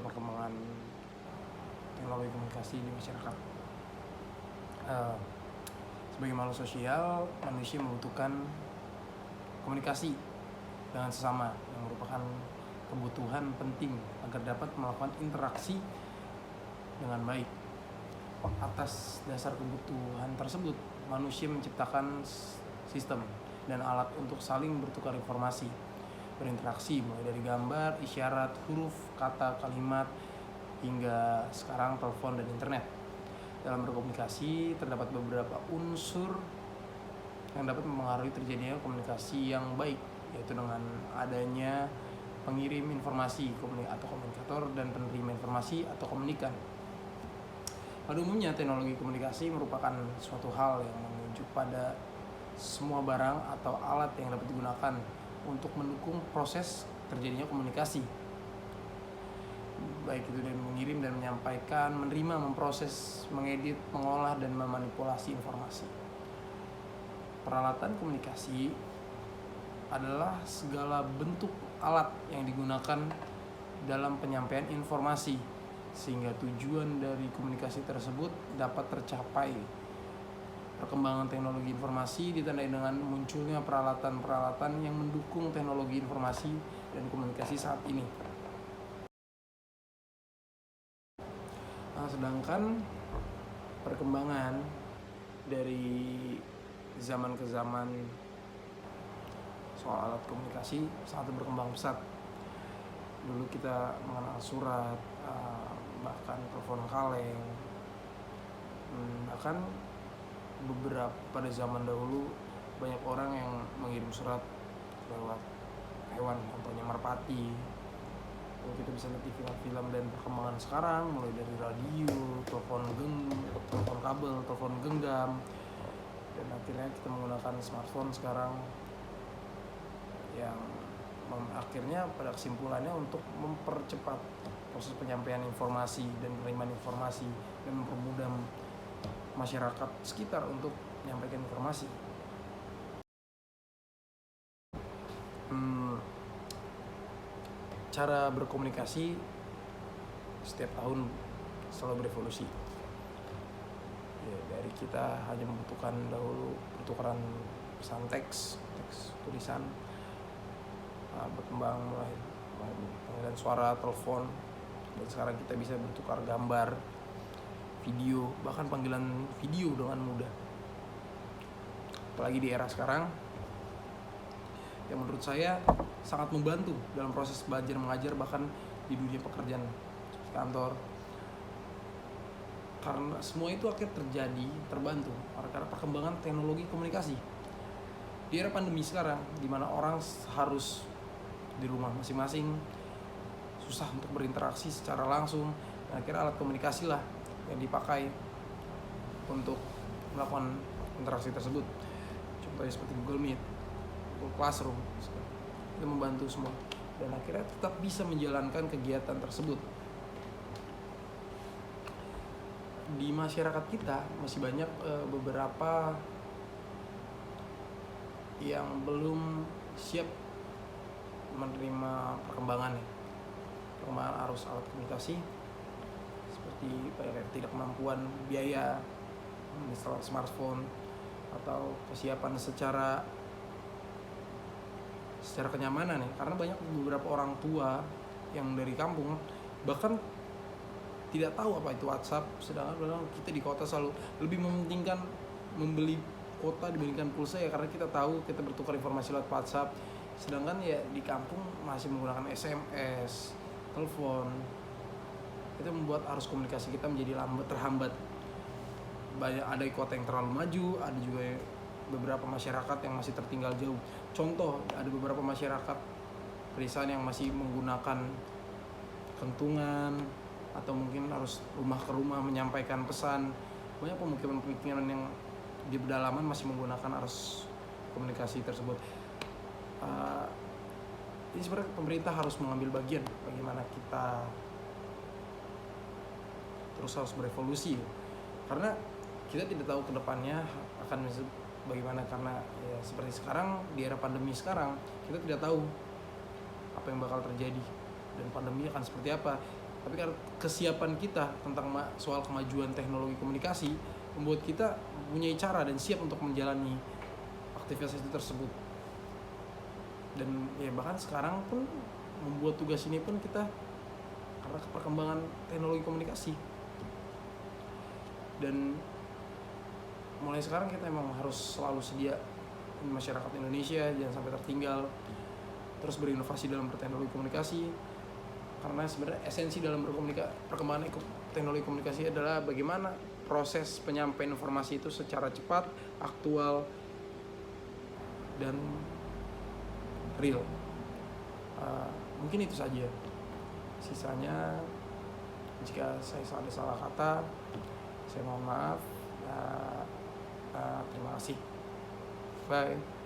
dalam perkembangan teknologi komunikasi di masyarakat. Sebagai makhluk sosial, manusia membutuhkan komunikasi dengan sesama yang merupakan kebutuhan penting agar dapat melakukan interaksi dengan baik. Atas dasar kebutuhan tersebut, manusia menciptakan sistem dan alat untuk saling bertukar informasi, berinteraksi mulai dari gambar, isyarat, huruf, kata, kalimat, hingga sekarang telepon dan internet. Dalam berkomunikasi terdapat beberapa unsur yang dapat mempengaruhi terjadinya komunikasi yang baik, yaitu dengan adanya pengirim informasi atau komunikator dan penerima informasi atau komunikan. Pada umumnya, teknologi komunikasi merupakan suatu hal yang menunjuk pada semua barang atau alat yang dapat digunakan untuk mendukung proses terjadinya komunikasi, baik itu dari mengirim dan menyampaikan, menerima, memproses, mengedit, mengolah, dan memanipulasi informasi. Peralatan komunikasi adalah segala bentuk alat yang digunakan dalam penyampaian informasi sehingga tujuan dari komunikasi tersebut dapat tercapai. Perkembangan teknologi informasi ditandai dengan munculnya peralatan-peralatan yang mendukung teknologi informasi dan komunikasi saat ini. Sedangkan perkembangan dari zaman ke zaman soal alat komunikasi sangat berkembang pesat. Dulu kita mengenal surat, bahkan telepon kaleng, bahkan pada zaman dahulu banyak orang yang mengirim surat lewat hewan, contohnya merpati. Lalu kita bisa lihat di film-film dan perkembangan sekarang, mulai dari radio, telepon kabel, telepon genggam, dan akhirnya kita menggunakan smartphone sekarang, yang akhirnya pada kesimpulannya untuk mempercepat proses penyampaian informasi dan penerimaan informasi dan mempermudah masyarakat sekitar untuk menyampaikan informasi. Cara berkomunikasi setiap tahun selalu berevolusi. Ya, dari kita hanya membutuhkan dahulu pertukaran pesan teks tulisan, berkembang mulai panggilan suara, telepon, dan sekarang kita bisa bertukar gambar, video, bahkan panggilan video dengan mudah. Apalagi di era sekarang yang menurut saya sangat membantu dalam proses belajar mengajar, bahkan di dunia pekerjaan kantor, karena semua itu akhirnya terbantu karena perkembangan teknologi komunikasi. Di era pandemi sekarang, di mana orang harus di rumah masing-masing, susah untuk berinteraksi secara langsung, dan akhirnya alat komunikasi lah yang dipakai untuk melakukan interaksi tersebut. Contohnya seperti Google Meet, Google Classroom, itu membantu semua, dan akhirnya tetap bisa menjalankan kegiatan tersebut. Di masyarakat kita masih banyak beberapa yang belum siap menerima perkembangan arus alat komunikasi, seperti tidak kemampuan biaya menginstal smartphone atau kesiapan secara kenyamanan karena banyak beberapa orang tua yang dari kampung bahkan tidak tahu apa itu WhatsApp, sedangkan kita di kota selalu lebih mementingkan membeli kuota dibandingkan pulsa karena kita tahu kita bertukar informasi lewat WhatsApp, sedangkan di kampung masih menggunakan SMS, telepon. Itu membuat arus komunikasi kita menjadi terhambat. Banyak ada kota yang terlalu maju, ada juga beberapa masyarakat yang masih tertinggal jauh. Contoh, ada beberapa masyarakat pedesaan yang masih menggunakan kentungan atau mungkin harus rumah ke rumah menyampaikan pesan. Banyak pemukiman-pemukiman yang di pedalaman masih menggunakan arus komunikasi tersebut. Ini sebenarnya pemerintah harus mengambil bagian bagaimana kita terus harus berevolusi, karena kita tidak tahu kedepannya akan bagaimana, karena seperti sekarang di era pandemi sekarang kita tidak tahu apa yang bakal terjadi dan pandemi akan seperti apa. Tapi karena kesiapan kita tentang soal kemajuan teknologi komunikasi membuat kita punya cara dan siap untuk menjalani aktivitas itu tersebut. Dan ya bahkan sekarang pun membuat tugas ini pun kita karena perkembangan teknologi komunikasi. Dan mulai sekarang kita emang harus selalu sedia, masyarakat Indonesia jangan sampai tertinggal, terus berinovasi dalam berteknologi komunikasi. Karena sebenarnya esensi dalam perkembangan teknologi komunikasi adalah bagaimana proses penyampaian informasi itu secara cepat, aktual, dan real. Mungkin itu saja. Sisanya jika saya ada salah kata, saya mohon maaf. Terima kasih. Bye.